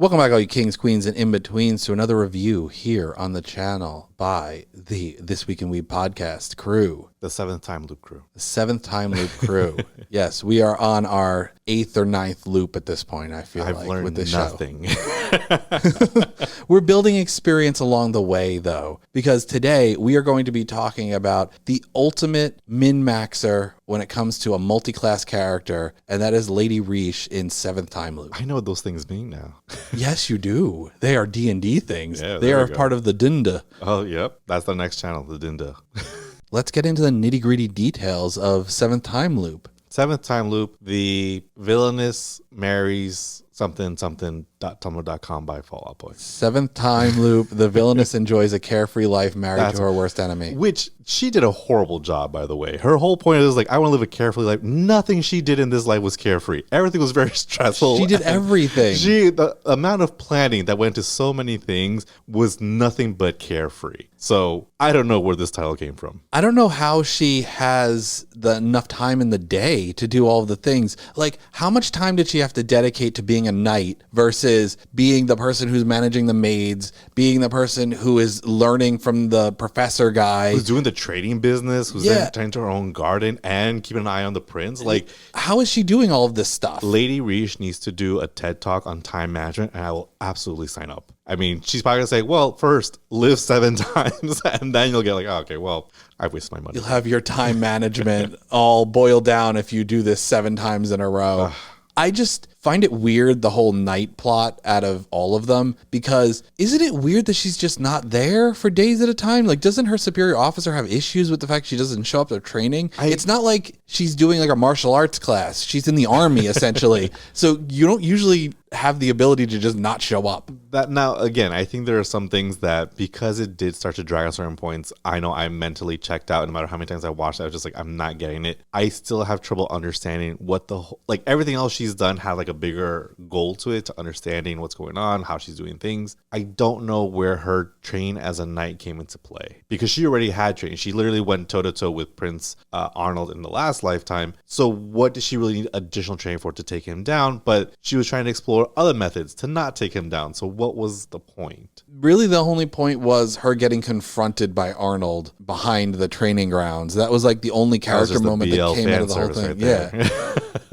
Welcome back, all you kings, queens, and in-betweens to another review here on the channel by the This Week in Weeb podcast crew. The seventh time loop crew. The seventh time loop crew. Yes, we are on our 8th or 9th loop at this point, I feel I've learned with this nothing. show. We're building experience along the way, though, because today we are going to be talking about the ultimate min-maxer when it comes to a multi-class character, and that is Lady Reesh in 7th Time Loop. I know what those things mean now. Yes, you do. They are D&D things. Yeah, they are part of the Dinda. Oh, yep. That's the next channel, the Dinda. Let's get into the nitty-gritty details of 7th Time Loop. Seventh time loop, the Villainess marries something.tumblr.com by Fallout Boy. 7th Time Loop, the Villainess enjoys a carefree life married to her worst enemy. Which she did a horrible job, by the way. Her whole point is like, I want to live a carefree life. Nothing she did in this life was carefree. Everything was very stressful. She did everything. The amount of planning that went into so many things was nothing but carefree. So I don't know where this title came from. I don't know how she has enough time in the day to do all of the things. Like, how much time did she have to dedicate to being a knight versus being the person who's managing the maids, being the person who is learning from the professor guy, who's doing the trading business, who's then tending to her own garden and keeping an eye on the prince? Like, how is she doing all of this stuff? Lady Reesh needs to do a TED Talk on time management, and I will absolutely sign up. I mean, she's probably gonna say, well, first live 7 times, and then you'll get like, oh, okay, well, I've wasted my money. You'll have your time management all boiled down if you do this 7 times in a row. I just find it weird, the whole night plot out of all of them, because isn't it weird that she's just not there for days at a time? Like, doesn't her superior officer have issues with the fact she doesn't show up to training? It's not like she's doing like a martial arts class. She's in the army, essentially. So you don't usually have the ability to just not show up. That now, again, I think there are some things that because it did start to drag at certain points, I know I'm mentally checked out. No matter how many times I watched it, I was just like, I'm not getting it. I still have trouble understanding what the whole, like everything else she's done had like a bigger goal to it, to understanding what's going on, how she's doing things. I don't know where her training as a knight came into play, because she already had training. She literally went toe to toe with Prince Arnold in the last lifetime. So what did she really need additional training for to take him down? But she was trying to explore other methods to not take him down. So what was the point? Really, the only point was her getting confronted by Arnold behind the training grounds. That was like the only character moment that came out of the whole thing.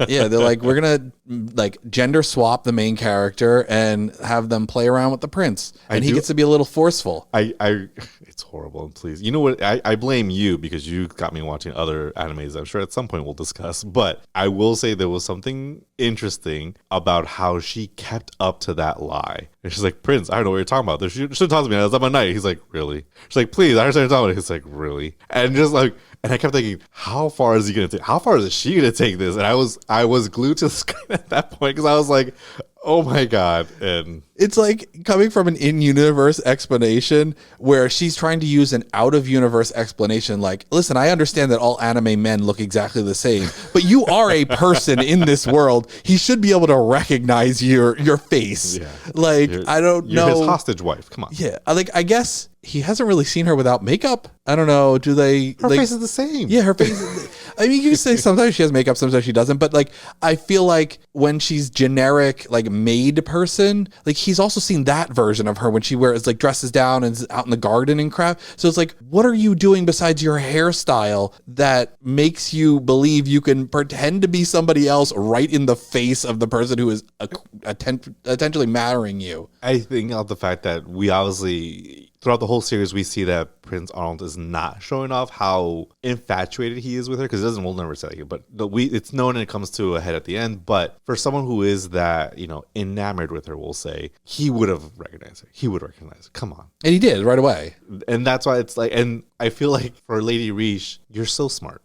Yeah, they're like, we're gonna like gender swap the main character and have them play around with the prince, and he gets to be a little forceful. It's horrible. Please, you know what? I blame you because you got me watching other animes. I'm sure at some point we'll discuss, but I will say there was something interesting about how she kept up to that lie. And she's like, Prince, I don't know what you're talking about. She talks to me. I was up at night. He's like, really? She's like, please, I understand what you're talking about. He's like, really? And just like, and I kept thinking, how far is he gonna take? How far is she gonna take this? And I was glued to the screen at that point because I was like, oh my God. And it's like coming from an in-universe explanation where she's trying to use an out-of-universe explanation. Like, listen, I understand that all anime men look exactly the same, but you are a person in this world. He should be able to recognize your face. Yeah. Like, I don't know. You're his hostage wife. Come on. Yeah. Like, I guess he hasn't really seen her without makeup. I don't know. Do they? Her face is the same. Yeah, her face is... I mean, you say sometimes she has makeup, sometimes she doesn't. But like, I feel like when she's generic, like maid person, like he's also seen that version of her when she wears like dresses down and is out in the garden and crap. So it's like, what are you doing besides your hairstyle that makes you believe you can pretend to be somebody else right in the face of the person who is potentially marrying you? I think of the fact that we obviously, throughout the whole series, we see that Prince Arnold is not showing off how infatuated he is with her, because we'll never say it, but it's known and it comes to a head at the end. But for someone who is that, enamored with her, we'll say, he would have recognized her. He would recognize her. Come on. And he did right away. And that's why it's like, and I feel like for Lady Reesh, you're so smart.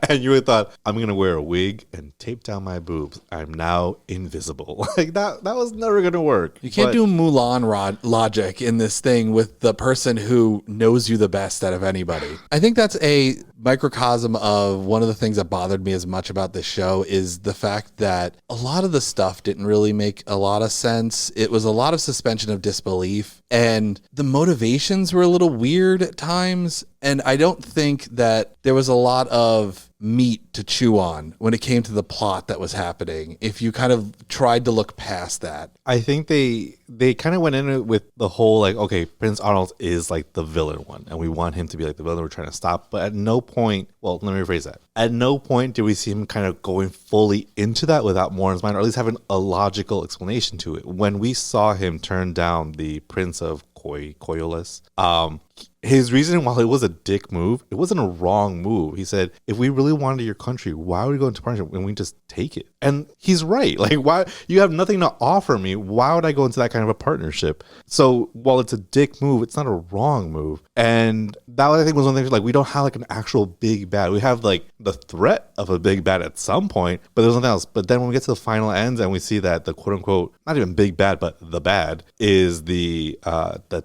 And you would thought, I'm going to wear a wig and tape down my boobs. I'm now invisible. Like that was never going to work. You can't do Mulan logic in this thing with the person who knows you the best out of anybody. I think that's a microcosm of one of the things that bothered me as much about this show is the fact that a lot of the stuff didn't really make a lot of sense. It was a lot of suspension of disbelief, and the motivations were a little weird at times. And I don't think that there was a lot of meat to chew on when it came to the plot that was happening, if you kind of tried to look past that. I think they kind of went in it with the whole like, okay, Prince Arnold is like the villain one, and we want him to be like the villain we're trying to stop. But at no point, well, let me rephrase that. At no point did we see him kind of going fully into that without more in his mind, or at least having a logical explanation to it. When we saw him turn down the Prince of Coriolis, his reasoning, while it was a dick move, it wasn't a wrong move. He said, if we really wanted your country, why would we go into partnership when we just take it? And he's right. Like, why? You have nothing to offer me. Why would I go into that kind of a partnership? So while it's a dick move, it's not a wrong move. And that, I think, was one thing, like, we don't have like an actual big bad. We have like the threat of a big bad at some point, but there's nothing else. But then when we get to the final ends and we see that the quote unquote, not even big bad, but the bad is the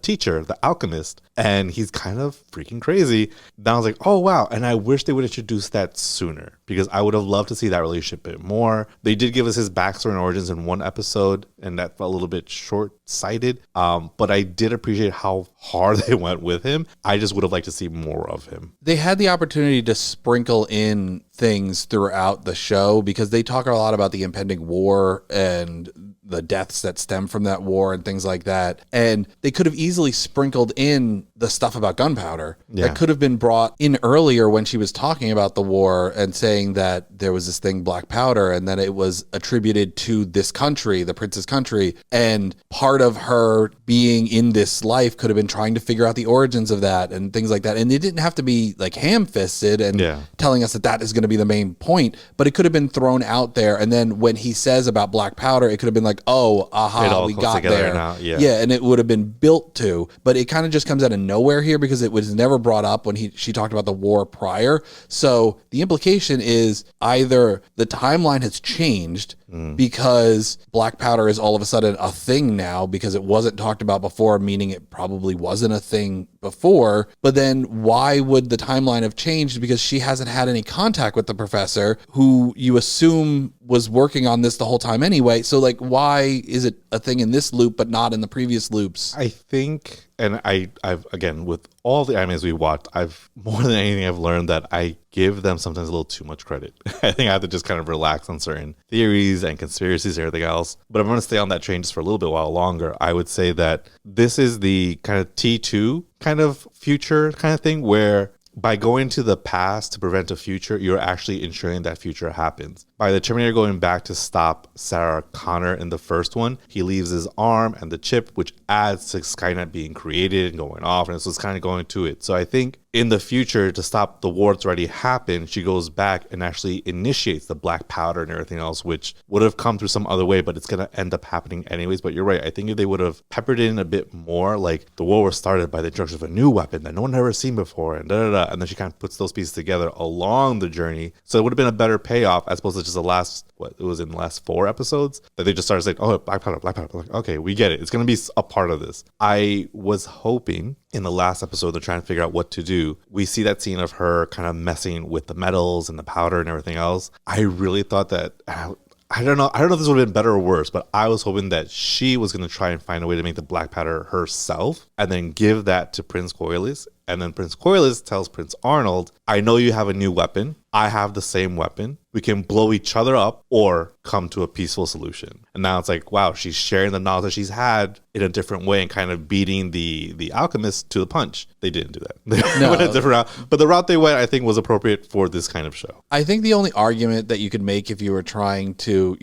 teacher, the alchemist, and he's kind of freaking crazy. Then I was like, oh wow. And I wish they would introduce that sooner, because I would have loved to see that relationship a bit more. They did give us his backstory and origins in one episode, and that felt a little bit short-sighted. But I did appreciate how hard they went with him. I just would have liked to see more of him. They had the opportunity to sprinkle in things throughout the show, because they talk a lot about the impending war and the deaths that stem from that war and things like that. And they could have easily sprinkled in the stuff about gunpowder that could have been brought in earlier when she was talking about the war and saying that there was this thing, black powder, and that it was attributed to this country, the prince's country. And part of her being in this life could have been trying to figure out the origins of that and things like that. And it didn't have to be like ham-fisted and telling us that that is going to be the main point, but it could have been thrown out there. And then when he says about black powder, it could have been like, oh, aha, we got there. Now. Yeah, and it would have been built to, but it kind of just comes out of nowhere here because it was never brought up when she talked about the war prior. So the implication is either the timeline has changed because black powder is all of a sudden a thing now because it wasn't talked about before, meaning it probably wasn't a thing before. But then why would the timeline have changed? Because she hasn't had any contact with the professor, who you assume was working on this the whole time anyway. So like, why is it a thing in this loop but not in the previous loops? I think, and I've again, with all the animes we watched, I've more than anything, I've learned that I give them sometimes a little too much credit. I think I have to just kind of relax on certain theories and conspiracies and everything else. But I'm going to stay on that train just for a little bit while longer. I would say that this is the kind of T2 kind of future kind of thing, where by going to the past to prevent a future, you're actually ensuring that future happens. By the Terminator going back to stop Sarah Connor in the first one, he leaves his arm and the chip, which adds to Skynet being created and going off, and so it's kind of going to it. So I think in the future, to stop the war that's already happened, she goes back and actually initiates the black powder and everything else, which would have come through some other way, but it's going to end up happening anyways. But you're right. I think if they would have peppered in a bit more, like the war was started by the introduction of a new weapon that no one had ever seen before, and and then she kind of puts those pieces together along the journey. So it would have been a better payoff as opposed to just the last, it was in the last 4 episodes that they just started saying, oh, black powder. Like, okay, we get it. It's going to be a part of this. I was hoping in the last episode, they're trying to figure out what to do. We see that scene of her kind of messing with the metals and the powder and everything else. I really thought that, I don't know if this would have been better or worse, but I was hoping that she was going to try and find a way to make the black powder herself and then give that to Prince Coriolis. And then Prince Coriolis tells Prince Arnold, I know you have a new weapon. I have the same weapon. We can blow each other up or come to a peaceful solution. And now it's like, wow, she's sharing the knowledge that she's had in a different way and kind of beating the alchemist to the punch. They didn't do that. They went a different route. But the route they went, I think, was appropriate for this kind of show. I think the only argument that you could make if you were trying to,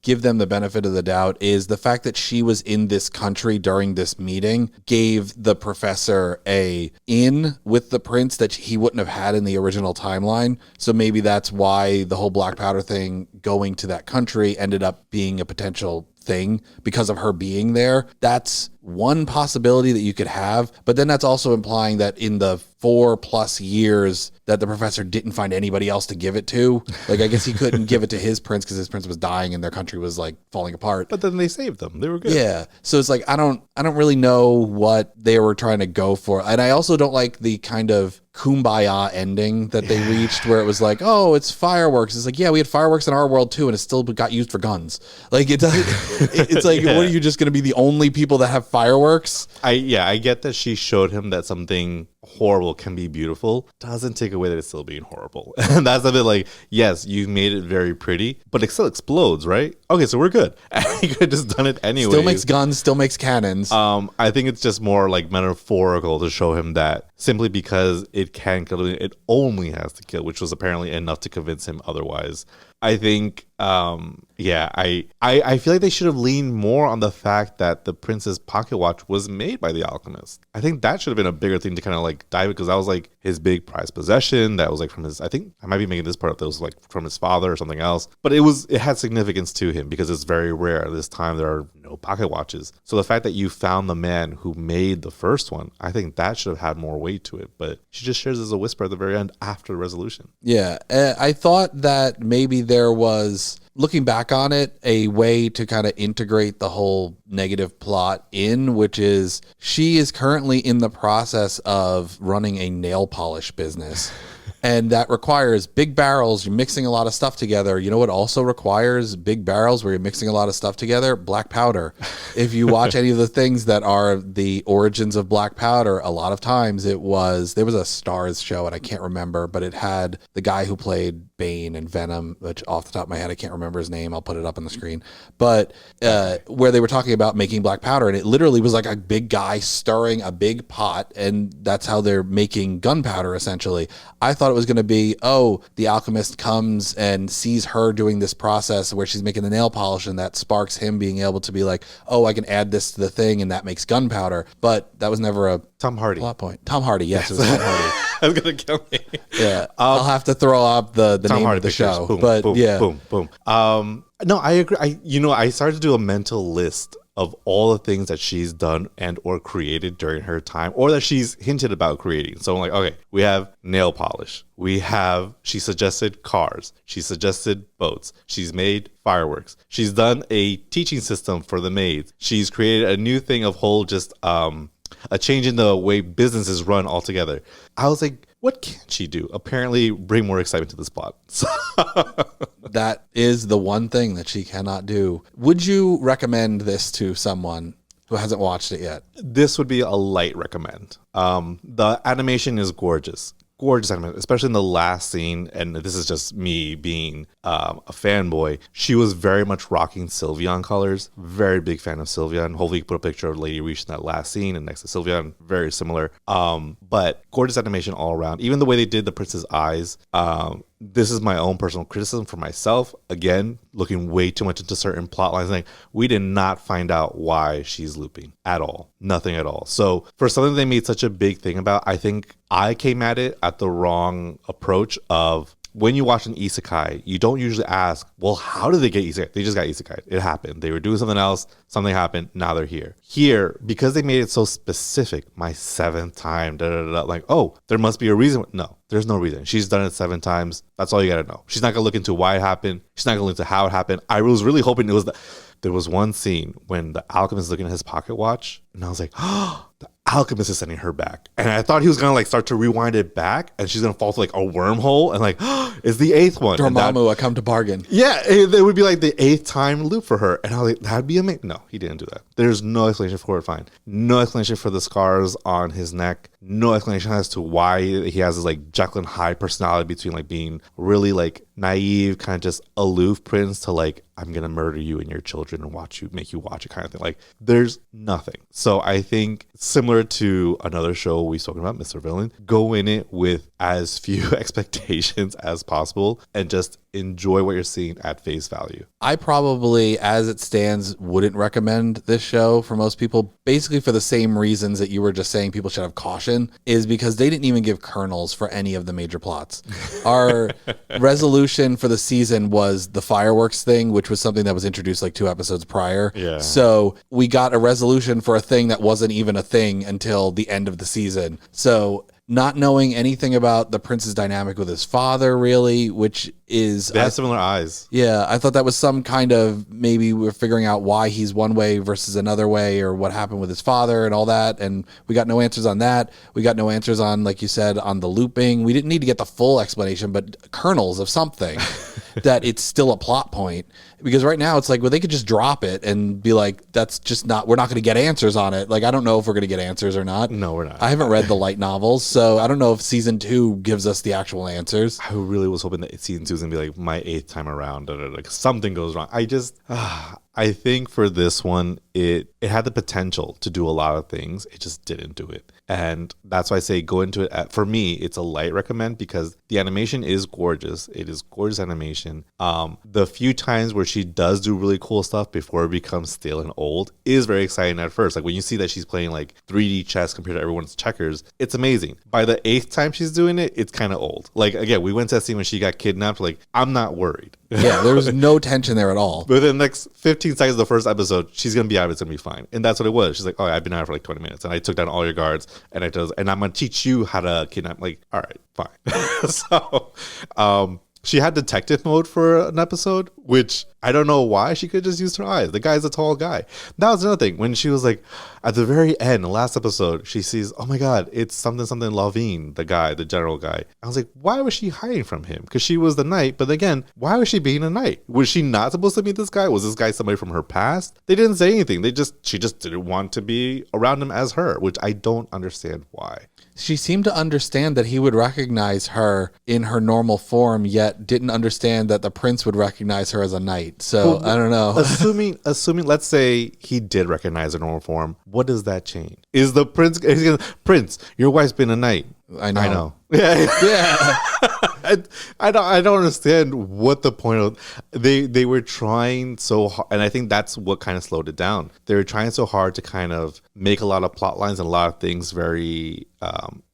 give them the benefit of the doubt is the fact that she was in this country during this meeting gave the professor a in with the prince that he wouldn't have had in the original timeline. So maybe that's why the whole black powder thing going to that country ended up being a potential thing because of her being there. That's one possibility that you could have, but then that's also implying that in the 4+ years that the professor didn't find anybody else to give it to, like I guess he couldn't give it to his prince because his prince was dying and their country was like falling apart. But then they saved them. They were good. Yeah. So it's like I don't really know what they were trying to go for. And I also don't like the kind of kumbaya ending that they reached where it was like, oh, it's fireworks. It's like, yeah, we had fireworks in our world too, and it still got used for guns. Like it's like, what are you just going to be the only people that have fireworks. I get that she showed him that something horrible can be beautiful. Doesn't take away that it's still being horrible. And that's a bit like, yes, you made it very pretty, but it still explodes, right? Okay, so we're good. You could have just done it anyway. Still makes guns, still makes cannons. I think it's just more like metaphorical to show him that simply because it can kill, it only has to kill, which was apparently enough to convince him otherwise. I think, I feel like they should have leaned more on the fact that the prince's pocket watch was made by the alchemist. I think that should have been a bigger thing to kind of like dive, because that was like his big prized possession. That was like from his, I think I might be making this part up, that was like from his father or something else. But it had significance to him because it's very rare. This time there are no pocket watches. So the fact that you found the man who made the first one, I think that should have had more weight to it. But she just shares as a whisper at the very end after the resolution. Yeah, I thought that maybe there was, looking back on it, a way to kind of integrate the whole negative plot in, which is she is currently in the process of running a nail polish business. And that requires big barrels. You're mixing a lot of stuff together. You know what also requires big barrels where you're mixing a lot of stuff together? Black powder. If you watch any of the things that are the origins of black powder, a lot of times there was a Starz show, and I can't remember, but it had the guy who played Bane and Venom, which off the top of my head, I can't remember his name. I'll put it up on the screen. But where they were talking about making black powder, and it literally was like a big guy stirring a big pot, and that's how they're making gunpowder, essentially. I thought it was going to be, the alchemist comes and sees her doing this process where she's making the nail polish, and that sparks him being able to be like, I can add this to the thing, and that makes gunpowder. But that was never a Tom Hardy plot point. Tom Hardy, yes, it was Tom Hardy. That's gonna kill me. Yeah, I'll have to throw up the name Hardy of the pictures. Show. Boom, but boom, yeah, boom. No, I agree. I started to do a mental list of all the things that she's done and or created during her time, or that she's hinted about creating. So I'm like, okay, we have nail polish. She suggested cars. She suggested boats. She's made fireworks. She's done a teaching system for the maids. She's created a new thing of whole just a change in the way businesses run altogether. I was like, what can she do? Apparently bring more excitement to this plot. That is the one thing that she cannot do. Would you recommend this to someone who hasn't watched it yet? This would be a light recommend. The animation is gorgeous. Gorgeous animation, especially in the last scene. And this is just me being a fanboy. She was very much rocking Sylveon colors. Very big fan of Sylveon. Hopefully you can put a picture of Lady Reach in that last scene and next to Sylveon. Very similar. But gorgeous animation all around. Even the way they did the prince's eyes. This is my own personal criticism for myself. Again, looking way too much into certain plot lines. Like, we did not find out why she's looping at all. Nothing at all. So for something they made such a big thing about, I think I came at it at the wrong approach of, when you watch an isekai, you don't usually ask, well, how did they get isekai? They just got isekai. It happened. They were doing something else. Something happened. Now they're here. Here, because they made it so specific, my 7th time, like, there must be a reason. No, there's no reason. She's done it 7 times. That's all you got to know. She's not going to look into why it happened. She's not going to look into how it happened. I was really hoping it was there was one scene when the alchemist is looking at his pocket watch, and I was like, the alchemist is sending her back. And I thought he was going to like start to rewind it back, and she's going to fall through like a wormhole, and like, it's the 8th one. Dormammu, I come to bargain. Yeah, it would be like the 8th time loop for her. And I was like, that'd be amazing. No, he didn't do that. There's no explanation for it, fine. No explanation for the scars on his neck. No explanation as to why he has this like Jekyll and Hyde personality between like being really like naive, kind of just aloof prince to like, I'm going to murder you and your children and make you watch it kind of thing. Like, there's nothing. So I think similar to another show we've spoken about, Mr. Villain, go in it with as few expectations as possible and just enjoy what you're seeing at face value. I probably, as it stands, wouldn't recommend this show for most people, basically for the same reasons that you were just saying people should have caution, is because they didn't even give kernels for any of the major plots. Our resolution for the season was the fireworks thing, which was something that was introduced like 2 episodes prior. Yeah. So we got a resolution for a thing that wasn't even a thing until the end of the season. So not knowing anything about the prince's dynamic with his father, really, which is... They have similar eyes. Yeah, I thought that was some kind of, maybe we're figuring out why he's one way versus another way, or what happened with his father and all that. And we got no answers on that. We got no answers on, like you said, on the looping. We didn't need to get the full explanation, but kernels of something that it's still a plot point. Because right now it's like, well, they could just drop it and be like, that's just not, we're not going to get answers on it. Like, I don't know if we're going to get answers or not. No, we're not. I haven't read the light novels, so I don't know if season 2 gives us the actual answers. I really was hoping that season 2 was going to be like my 8th time around. Like something goes wrong. I think for this one, it had the potential to do a lot of things. It just didn't do it. And that's why I say go into it. For me, it's a light recommend because the animation is gorgeous. It is gorgeous animation. The few times where she does do really cool stuff before it becomes stale and old is very exciting at first. Like when you see that she's playing like 3D chess compared to everyone's checkers, it's amazing. By the 8th time she's doing it, it's kind of old. Like again, we went to that scene when she got kidnapped. Like I'm not worried. Yeah, there was no tension there at all. But within the next 15 seconds of the first episode, she's going to be out. It's going to be fine. And that's what it was. She's like, oh, I've been out for like 20 minutes and I took down all your guards and I'm going to teach you how to kidnap. Like, all right, fine. So, she had detective mode for an episode, which I don't know why. She could just use her eyes. The guy's a tall guy. That was another thing. When she was like, at the very end, the last episode, she sees, oh my God, it's something Lavine, the guy, the general guy. I was like, why was she hiding from him? Because she was the knight. But again, why was she being a knight? Was she not supposed to meet this guy? Was this guy somebody from her past? They didn't say anything. She just didn't want to be around him as her, which I don't understand why. She seemed to understand that he would recognize her in her normal form, yet didn't understand that the prince would recognize her as a knight. So I don't know. Assuming, let's say he did recognize her normal form, what does that change? Is the prince? Prince, your wife's been a knight. I know. Yeah. Yeah. I don't understand what the point of they were trying so hard, and I think that's what kind of slowed it down. They were trying so hard to kind of make a lot of plot lines and a lot of things very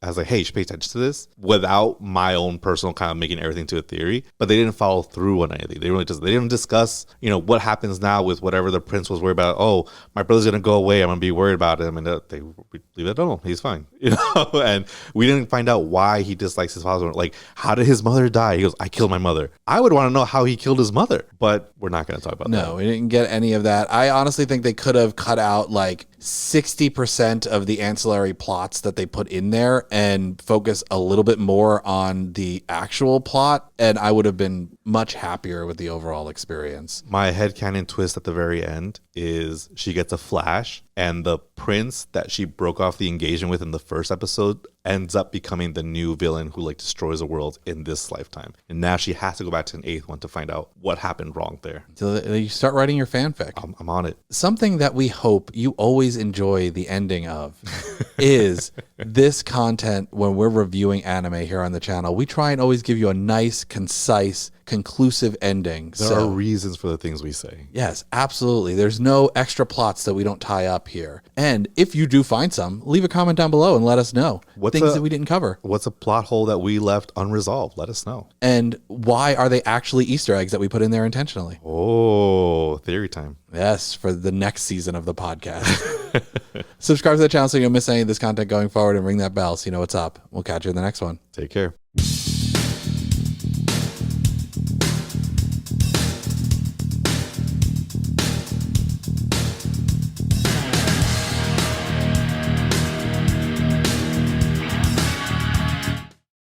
I was like, hey, you should pay attention to this without my own personal kind of making everything to a theory, but they didn't follow through on anything. They didn't discuss, what happens now with whatever the prince was worried about. Oh, my brother's going to go away. I'm going to be worried about him. And they leave it alone. He's fine. And we didn't find out why he dislikes his father. Like, how did his mother die? He goes, I killed my mother. I would want to know how he killed his mother, but we're not going to talk about that. No, we didn't get any of that. I honestly think they could have cut out like 60% of the ancillary plots that they put in there and focus a little bit more on the actual plot, and I would have been much happier with the overall experience. My headcanon twist at the very end is she gets a flash, and the prince that she broke off the engagement with in the first episode ends up becoming the new villain who like destroys the world in this lifetime. And now she has to go back to an 8th one to find out what happened wrong there. So you start writing your fanfic. I'm on it. Something that we hope you always enjoy the ending of is this content. When we're reviewing anime here on the channel, we try and always give you a nice, concise, conclusive ending. There are reasons for the things we say. Yes, absolutely. There's no extra plots that we don't tie up here. And if you do find some, leave a comment down below and let us know. Things that we didn't cover. What's a plot hole that we left unresolved? Let us know. And why are they actually Easter eggs that we put in there intentionally? Oh, theory time. Yes, for the next season of the podcast. Subscribe to the channel so you don't miss any of this content going forward, and ring that bell so you know what's up. We'll catch you in the next one. Take care.